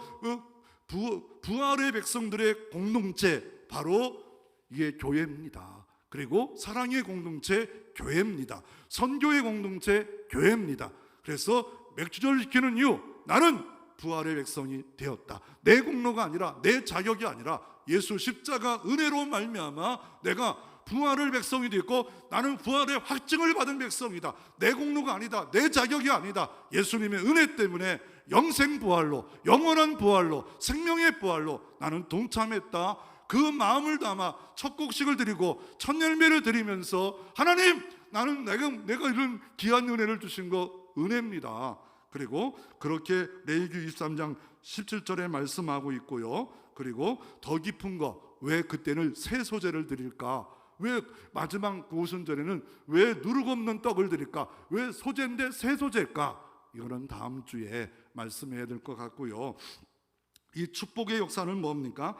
부활의 백성들의 공동체, 바로 이게 교회입니다. 그리고 사랑의 공동체 교회입니다. 선교의 공동체 교회입니다. 그래서 맥주절을 지키는 이유, 나는 부활의 백성이 되었다. 내 공로가 아니라, 내 자격이 아니라 예수 십자가 은혜로 말미암아 내가 부활의 백성이 되었고, 나는 부활의 확증을 받은 백성이다. 내 공로가 아니다, 내 자격이 아니다. 예수님의 은혜 때문에 영생 부활로, 영원한 부활로, 생명의 부활로 나는 동참했다. 그 마음을 담아 첫 곡식을 드리고 첫 열매를 드리면서, 하나님, 나는 내가 이런 귀한 은혜를 주신 거 은혜입니다. 그리고 그렇게 레위기 23장 17절에 말씀하고 있고요. 그리고 더 깊은 거, 왜 그때는 새 소재를 드릴까? 왜 마지막 오순절에는 왜 누룩 없는 떡을 드릴까? 왜 소재인데 새 소재일까? 이거는 다음 주에 말씀해야 될 것 같고요. 이 축복의 역사는 뭡니까?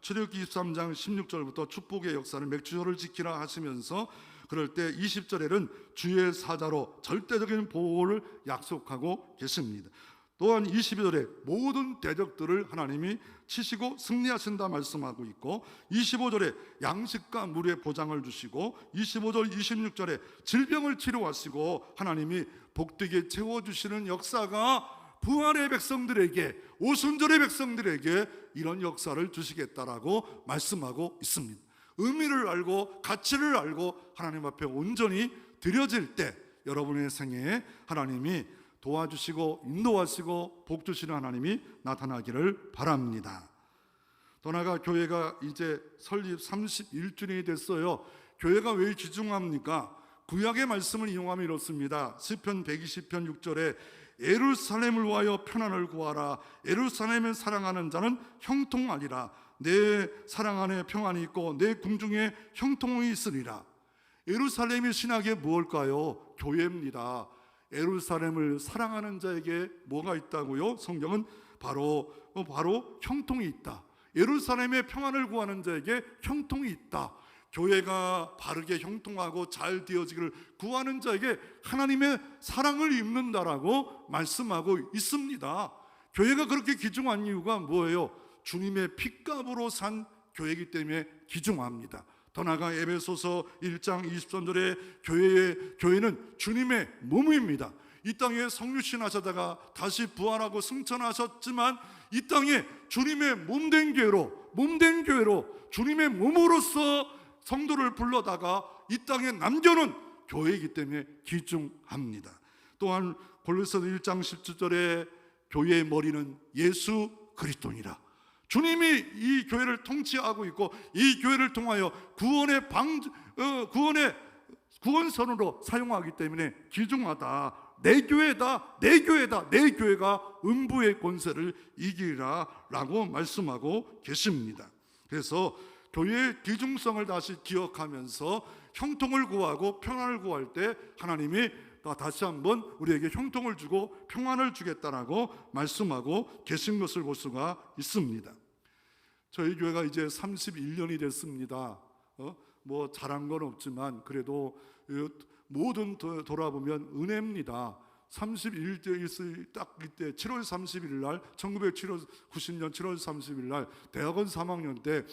출애굽기 23장 16절부터 축복의 역사를 맥주절을 지키라 하시면서, 그럴 때 20절에는 주의 사자로 절대적인 보호를 약속하고 계십니다. 또한 22절에 모든 대적들을 하나님이 치시고 승리하신다 말씀하고 있고, 25절에 양식과 물의 보장을 주시고, 25절 26절에 질병을 치료하시고 하나님이 복되게 채워주시는 역사가 부활의 백성들에게, 오순절의 백성들에게 이런 역사를 주시겠다라고 말씀하고 있습니다. 의미를 알고 가치를 알고 하나님 앞에 온전히 드려질 때 여러분의 생애에 하나님이 도와주시고 인도하시고 복 주시는 하나님이 나타나기를 바랍니다. 더 나아가 교회가 이제 설립 31주년이 됐어요. 교회가 왜 귀중합니까? 구약의 말씀을 이용하면 이렇습니다. 시편 120편 6절에 예루살렘을 위하여 편안을 구하라. 예루살렘을 사랑하는 자는 형통하리라. 내 사랑 안에 평안이 있고 내 궁중에 형통이 있으리라. 예루살렘이 신학의 무엇일까요? 교회입니다. 예루살렘을 사랑하는 자에게 뭐가 있다고요? 성경은 바로 형통이 있다. 예루살렘의 평안을 구하는 자에게 형통이 있다. 교회가 바르게 형통하고 잘 되어지기를 구하는 자에게 하나님의 사랑을 입는다라고 말씀하고 있습니다. 교회가 그렇게 귀중한 이유가 뭐예요? 주님의 핏값으로 산 교회이기 때문에 귀중합니다. 더 나아가 에베소서 1장 23절에 교회는 주님의 몸입니다. 이 땅에 성육신 하시다가 다시 부활하고 승천하셨지만, 이 땅에 주님의 몸된 교회로 주님의 몸으로서 성도를 불러다가 이 땅에 남겨놓은 교회이기 때문에 귀중합니다. 또한 골로새서 1장 17절에 교회의 머리는 예수 그리스도니라. 주님이 이 교회를 통치하고 있고 이 교회를 통하여 구원의 구원선으로 사용하기 때문에 귀중하다. 내 교회다, 내 교회다, 내 교회가 음부의 권세를 이기리라 라고 말씀하고 계십니다. 그래서 교회의 귀중성을 다시 기억하면서 형통을 구하고 평안을 구할 때 하나님이 다시 한번 우리에게 형통을 주고 평안을 주겠다라고 말씀하고 계신 것을 볼 수가 있습니다. 저희 교회가 이제 31년이 됐습니다. 뭐 잘한 건 없지만 그래도 모든 돌아보면 은혜입니다. 31대 딱 이때 7월 30일 날 1990년 7월 30일 날 대학원 3학년 때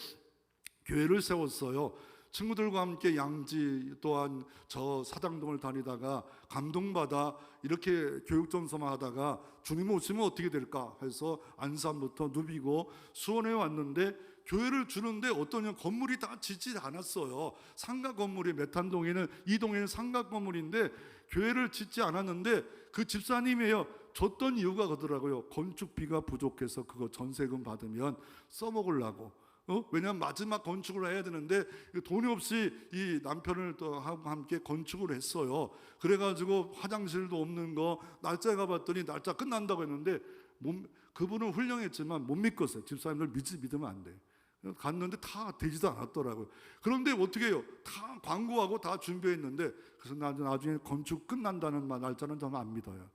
교회를 세웠어요. 친구들과 함께 양지 또한 저 사당동을 다니다가 감동받아 이렇게 교육전서만 하다가 주님 오시면 어떻게 될까 해서 안산부터 누비고 수원에 왔는데 교회를 주는데 어떠냐 건물이 다 짓지 않았어요. 상가 건물이 메탄동에는 이 동에는 상가 건물인데 교회를 짓지 않았는데 그 집사님이에요. 줬던 이유가 그러더라고요. 건축비가 부족해서 그거 전세금 받으면 써먹으려고. 왜냐하면 마지막 건축을 해야 되는데 돈이 없이 이 남편을 또 하고 함께 건축을 했어요. 그래가지고 화장실도 없는 거 날짜 가봤더니 날짜 끝난다고 했는데 그분은 훌륭했지만 못 믿겠어요. 집사님들 믿으면 안 돼. 갔는데 다 되지도 않았더라고요. 그런데 어떻게 해요? 다 광고하고 다 준비했는데 그래서 나중에 건축 끝난다는 날짜는 저는 안 믿어요.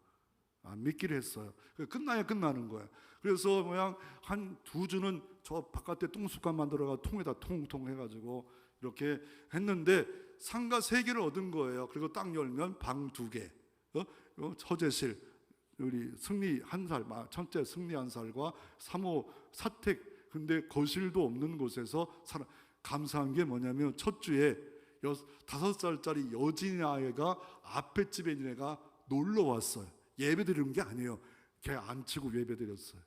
안 믿기로 했어요. 끝나야 끝나는 거야. 그래서 그냥 한 2주는 저 바깥에 똥숟갈 만들어가 통에다 통통 해가지고 이렇게 했는데 상가 3개를 얻은 거예요. 그리고 딱 열면 방 2개, 처제실 우리 승리 1살, 첫째 승리 1살과 3호 사택. 근데 거실도 없는 곳에서 감사한 게 뭐냐면 첫 주에 5살짜리 여진 아이가 앞에 집에 있는 애가 놀러 왔어요. 예배 드리는 게 아니에요. 걔 안 치고 예배 드렸어요.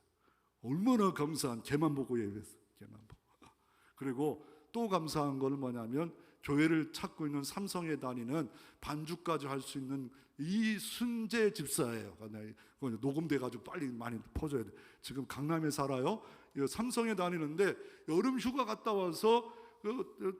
얼마나 감사한, 걔만 보고 예배했어요. 걔만 보고. 그리고 또 감사한 거는 뭐냐면 교회를 찾고 있는 삼성에 다니는 반주까지 할 수 있는 이 순재 집사예요. 녹음돼가지고 빨리 많이 퍼줘야 돼. 지금 강남에 살아요. 삼성에 다니는데 여름 휴가 갔다 와서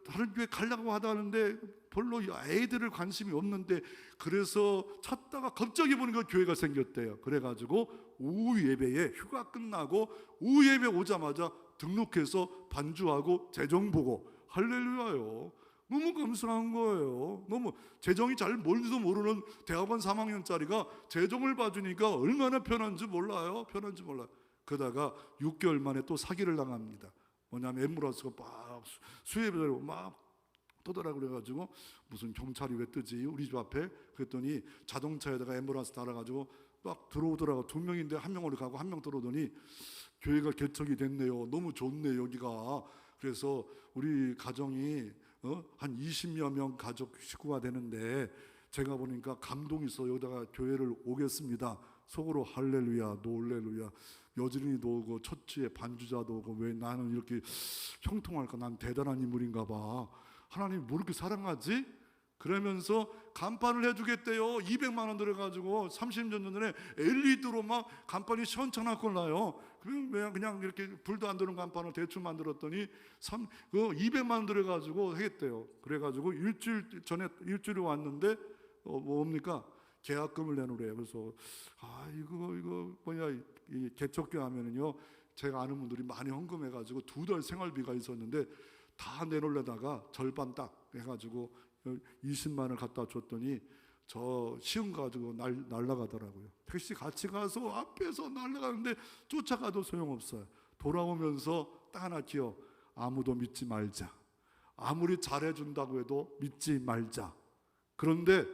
다른 교회 가려고 하다는데 별로 애들을 관심이 없는데 그래서 찾다가 갑자기 보니까 교회가 생겼대요. 그래가지고 오후 예배에 휴가 끝나고 오후 예배 오자마자 등록해서 반주하고 재정 보고 할렐루야요. 너무 감사한 거예요. 너무 재정이 잘 뭔지도 모르는 대학원 3학년짜리가 재정을 봐주니까 얼마나 편한지 몰라요. 편한지 몰라요. 그러다가 6개월 만에 또 사기를 당합니다. 뭐냐면 엠브라스가 막 수혜배로 막 떠더라 그래가지고 무슨 경찰이 왜 뜨지 우리 집 앞에 그랬더니 자동차에다가 엠브라스 달아가지고 막 들어오더라고. 2명인데 1명으로 가고 1명 들어오더니 교회가 개척이 됐네요. 너무 좋네 여기가. 그래서 우리 가정이 한 20여 명 가족 식구가 되는데 제가 보니까 감동이 있어. 여기다가 교회를 오겠습니다. 속으로 할렐루야 놀렐루야. 여진이도 오고 첫 주에 반주자도 오고 왜 나는 이렇게 형통할까? 난 대단한 인물인가 봐. 하나님 뭐 이렇게 사랑하지? 그러면서 간판을 해주겠대요. 200만 원 들어가지고 30년 전에 LED로 막 간판이 시원찮았걸 나요. 그냥 이렇게 불도 안 들어오는 간판을 대충 만들었더니 200만 원 들어가지고 하겠대요. 그래가지고 일주일이 왔는데 뭡니까? 계약금을 내놓으래요. 그래서 이거 뭐냐 이 개척교 하면은요 제가 아는 분들이 많이 헌금해가지고 2달 생활비가 있었는데 다 내놓으려다가 절반 딱 해가지고 20만 원을 갖다 줬더니 저 시흥 가지고 날라가더라고요. 택시 같이 가서 앞에서 날라가는데 쫓아가도 소용없어요. 돌아오면서 딱 하나 기억. 아무도 믿지 말자. 아무리 잘해준다고 해도 믿지 말자. 그런데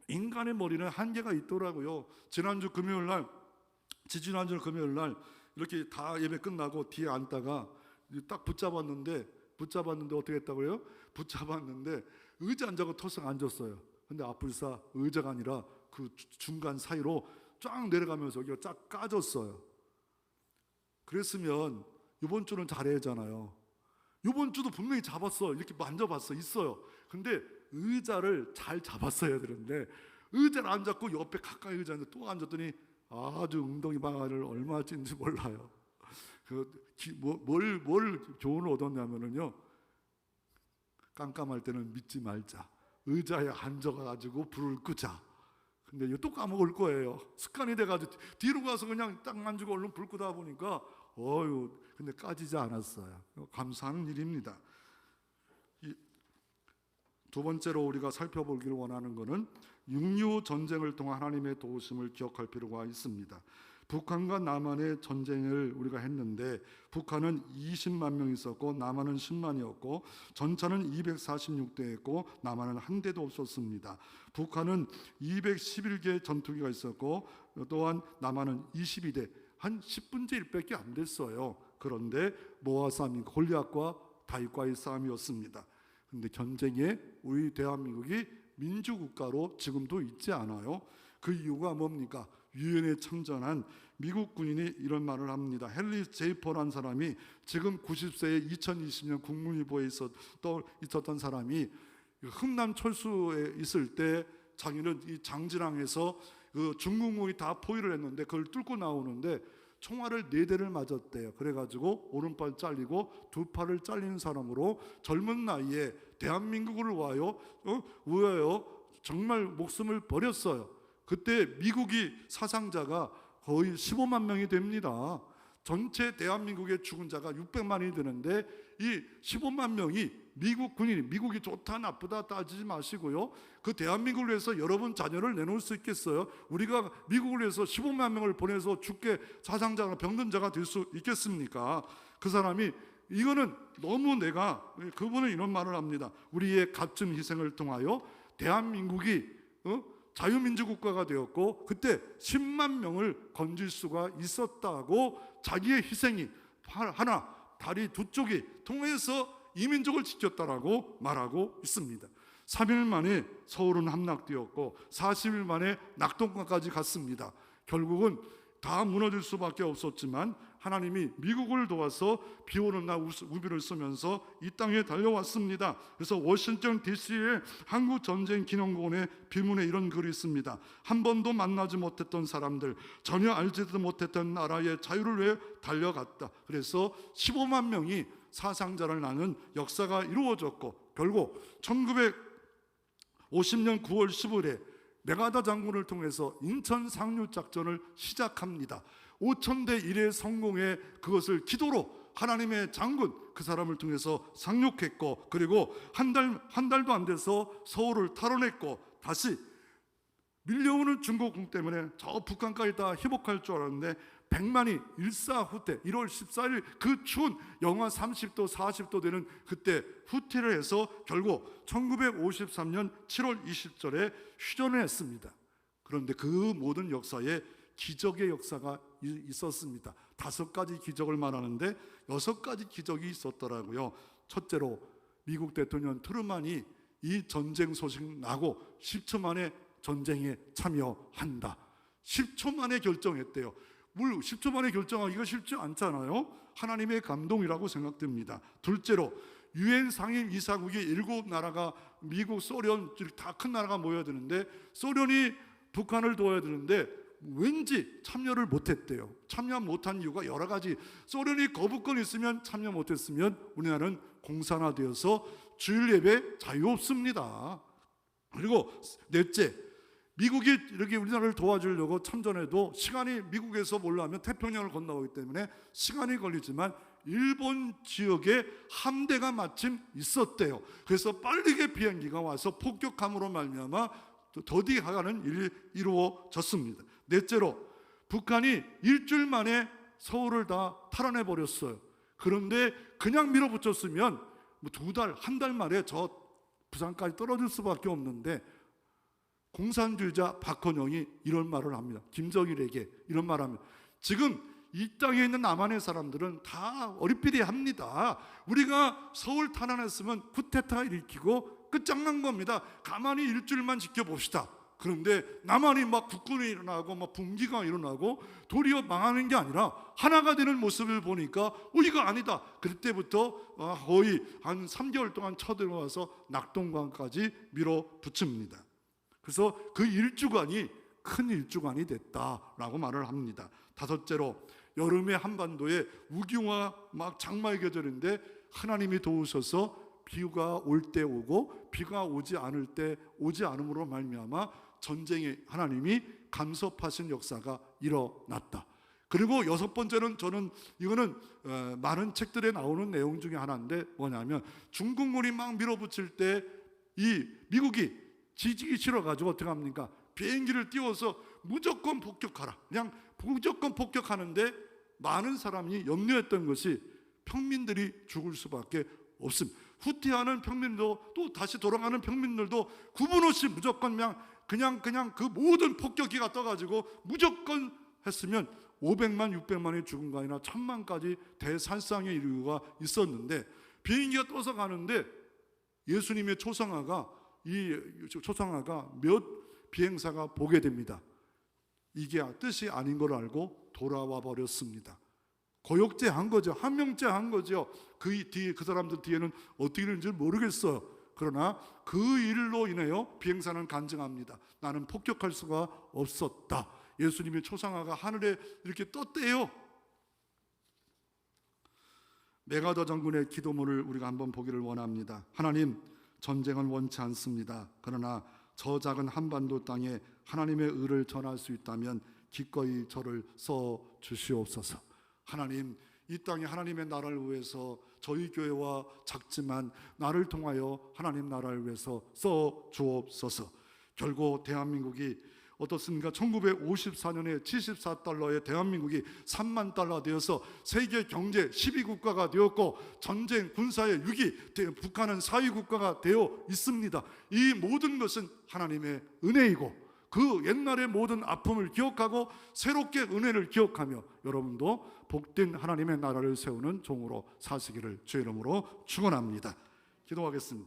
인간의 머리는 한계가 있더라고요. 지난주 금요일 날 이렇게 다 예배 끝나고 뒤에 앉다가 딱 붙잡았는데 어떻게 했다고요? 붙잡았는데 의자 앉아고 터썩 앉았어요. 근데 아뿔싸 의자가 아니라 그 중간 사이로 쫙 내려가면서 여기가 쫙 까졌어요. 그랬으면 이번 주는 잘해야잖아요. 이번 주도 분명히 잡았어. 이렇게 만져봤어. 있어요. 근데 의자를 잘 잡았어야 되는데 의자를 안 잡고 옆에 가까이 의자 앉아 또 앉았더니 아주 웅덩이 방아를 얼마 찐지 몰라요. 뭘 교훈을 얻었냐면요, 깜깜할 때는 믿지 말자, 의자에 앉아가지고 불을 끄자. 근데 이거 또 까먹을 거예요. 습관이 돼가지고 뒤로 가서 그냥 딱 만지고 얼른 불 끄다 보니까 근데 까지지 않았어요. 감사하는 일입니다. 두 번째로 우리가 살펴보기를 원하는 것은 6.25 전쟁을 통한 하나님의 도우심을 기억할 필요가 있습니다. 북한과 남한의 전쟁을 우리가 했는데 북한은 20만 명 있었고 남한은 10만이었고 전차는 246대였고 남한은 한 대도 없었습니다. 북한은 211개 전투기가 있었고 또한 남한은 22대, 한 10분의 1밖에 안 됐어요. 그런데 모아 싸움이 골리앗과 다윗과의 싸움이었습니다. 그런데 전쟁에 우리 대한민국이 민주국가로 지금도 있지 않아요. 그 이유가 뭡니까? 유엔에 참전한 미국 군인이 이런 말을 합니다. 헨리 제이퍼라는 사람이 지금 90세에 2020년 국무위보에 있었던 사람이 흥남 철수에 있을 때 자기는 이 장진항에서 그 중국군이 다 포위를 했는데 그걸 뚫고 나오는데 총알을 4대를 맞았대요. 그래가지고 오른팔 잘리고 두 팔을 잘리는 사람으로 젊은 나이에 대한민국을 위하여 정말 목숨을 버렸어요. 그때 미국이 사상자가 거의 15만 명이 됩니다. 전체 대한민국의 죽은 자가 600만이 되는데 이 15만 명이 미국 군인, 미국이 좋다 나쁘다 따지지 마시고요, 그 대한민국을 위해서 여러분 자녀를 내놓을 수 있겠어요? 우리가 미국을 위해서 15만 명을 보내서 죽게 사상자나 병든 자가 될 수 있겠습니까? 그 사람이 이거는 너무 그분은 이런 말을 합니다. 우리의 값진 희생을 통하여 대한민국이 자유민주국가가 되었고 그때 10만 명을 건질 수가 있었다고 자기의 희생이 하나, 다리 두 쪽이 통해서 이민족을 지켰다라고 말하고 있습니다. 3일 만에 서울은 함락되었고 40일 만에 낙동강까지 갔습니다. 결국은 다 무너질 수밖에 없었지만 하나님이 미국을 도와서 비 오는 날 우비를 쓰면서 이 땅에 달려왔습니다. 그래서 워싱턴 DC의 한국전쟁기념공원의 비문에 이런 글이 있습니다. 한 번도 만나지 못했던 사람들, 전혀 알지도 못했던 나라의 자유를 위해 달려갔다. 그래서 15만 명이 사상자를 나눈 역사가 이루어졌고 결국 1950년 9월 15일에 메가다 장군을 통해서 인천 상륙작전을 시작합니다. 5,000대 1의 성공에 그것을 기도로 하나님의 장군 그 사람을 통해서 상륙했고 그리고 한 달도 안 돼서 서울을 탈환했고 다시 밀려오는 중국군 때문에 저 북한까지 다 회복할 줄 알았는데 100만이 일사후퇴 1월 14일 그 추운 영하 30도 40도 되는 그때 후퇴를 해서 결국 1953년 7월 20절에 휴전을 했습니다. 그런데 그 모든 역사에 기적의 역사가 있었습니다. 5가지 기적을 말하는데 6가지 기적이 있었더라고요. 첫째로 미국 대통령 트루만이 이 전쟁 소식 나고 10초 만에 전쟁에 참여한다. 10초 만에 결정했대요. 10초 만에 결정하기가 쉽지 않잖아요. 하나님의 감동이라고 생각됩니다. 둘째로 유엔 상임 이사국이 7나라가 미국, 소련 다 큰 나라가 모여야 되는데 소련이 북한을 도와야 되는데 왠지 참여를 못했대요. 참여 못한 이유가 여러 가지. 소련이 거부권 있으면 참여 못했으면 우리나라는 공산화되어서 주일 예배 자유 없습니다. 그리고 넷째, 미국이 이렇게 우리나라를 도와주려고 참전해도 시간이 미국에서 몰라면 태평양을 건너오기 때문에 시간이 걸리지만 일본 지역에 함대가 마침 있었대요. 그래서 빠르게 비행기가 와서 폭격함으로 말미암아 더디하는 일이 이루어졌습니다. 넷째로 북한이 일주일 만에 서울을 다 탈환해버렸어요. 그런데 그냥 밀어붙였으면 2달, 한 달 만에 저 부산까지 떨어질 수밖에 없는데 공산주의자 박헌영이 이런 말을 합니다. 김정일에게 이런 말을 합니다. 지금 이 땅에 있는 남한의 사람들은 다 어리삐리합니다. 우리가 서울 탈환했으면 쿠데타 일으키고 끝장난 겁니다. 가만히 일주일만 지켜봅시다. 그런데 남한이 막 국군이 일어나고 막 분기가 일어나고 도리어 망하는 게 아니라 하나가 되는 모습을 보니까 이거 아니다. 그때부터 거의 한 3개월 동안 쳐들어와서 낙동강까지 밀어붙입니다. 그래서 그 일주간이 큰 일주간이 됐다라고 말을 합니다. 다섯째로, 여름의 한반도에 우기와 막 장마의 계절인데 하나님이 도우셔서 비가 올 때 오고 비가 오지 않을 때 오지 않음으로 말미암아 전쟁에 하나님이 간섭하신 역사가 일어났다. 그리고 여섯 번째는, 저는 이거는 많은 책들에 나오는 내용 중에 하나인데 뭐냐면, 중국군이 막 밀어붙일 때 이 미국이 지지기 싫어가지고 어떻게 합니까? 비행기를 띄워서 무조건 폭격하라, 그냥 무조건 폭격하는데 많은 사람이 염려했던 것이 평민들이 죽을 수밖에 없습니다. 후퇴하는 평민도 또 다시 돌아가는 평민들도 구분 없이 무조건 그냥 그 모든 폭격기가 떠가지고 무조건 했으면 500만, 600만이 죽은 거 아니라 1000만까지 대살상의 이유가 있었는데, 비행기가 떠서 가는데 예수님의 초상화가 몇 비행사가 보게 됩니다. 이게 뜻이 아닌 걸 알고 돌아와 버렸습니다. 고역제한 거죠. 한명제한 거죠. 그 사람들 뒤에는 어떻게 되는지 모르겠어요. 그러나 그 일로 인하여 비행사는 간증합니다. 나는 폭격할 수가 없었다. 예수님의 초상화가 하늘에 이렇게 떴대요. 메가더 장군의 기도문을 우리가 한번 보기를 원합니다. 하나님, 전쟁은 원치 않습니다. 그러나 저 작은 한반도 땅에 하나님의 의를 전할 수 있다면 기꺼이 저를 써 주시옵소서. 하나님, 이 땅에 하나님의 나라를 위해서 저희 교회와 작지만 나를 통하여 하나님 나라를 위해서 써 주옵소서. 결국 대한민국이 어떻습니까? 1954년에 74달러의 대한민국이 3만 달러 되어서 세계 경제 12국가가 되었고, 전쟁 군사의 6위, 북한은 4위 국가가 되어 있습니다. 이 모든 것은 하나님의 은혜이고, 그 옛날의 모든 아픔을 기억하고 새롭게 은혜를 기억하며 여러분도 복된 하나님의 나라를 세우는 종으로 사시기를 주의 이름으로 축원합니다. 기도하겠습니다.